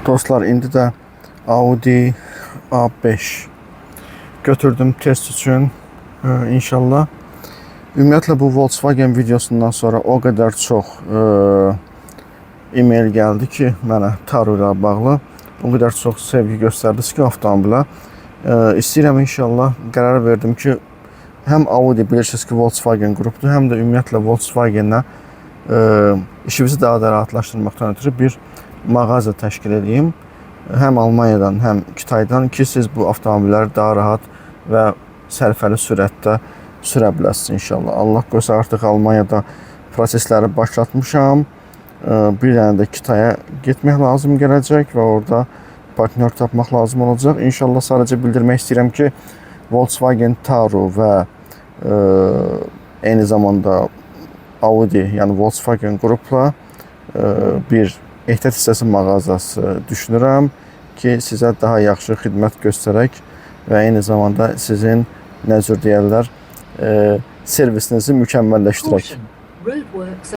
Dostlar, indi də Audi A5 götürdüm test üçün. İnşallah. Ümumiyyətlə bu Volkswagen videosundan sonra o qədər çox e-mail gəldi ki, mənə Taru ilə bağlı. O qədər çox sevgi göstərdiniz ki, avtomobilə. İstəyirəm inşallah, qərar verdim ki, həm Audi bilirsiniz ki, Volkswagen qrupdur, həm də ümumiyyətlə Volkswagenlə işimizi daha da rahatlaşdırmaqdan ötürü bir mağaza təşkil edeyim. Həm Almaniyadan, həm Kitaydan ki, siz bu avtomobilləri daha rahat və sərfəli sürətdə sürə biləsiniz inşallah. Allah qoysa artıq Almaniyada prosesləri başlatmışam. Bir dənə də Kitaya getmək lazım gələcək və orada partnyor tapmaq lazım olacaq. İnşallah sadəcə bildirmək istəyirəm ki, Volkswagen Taru və eyni zamanda Audi, yəni Volkswagen qrupla bir ehtiyat hissəsi mağazası düşünürəm ki, sizə daha yaxşı xidmət göstərək və eyni zamanda sizin nə cür deyərlər, servisinizi mükəmməlləşdirək.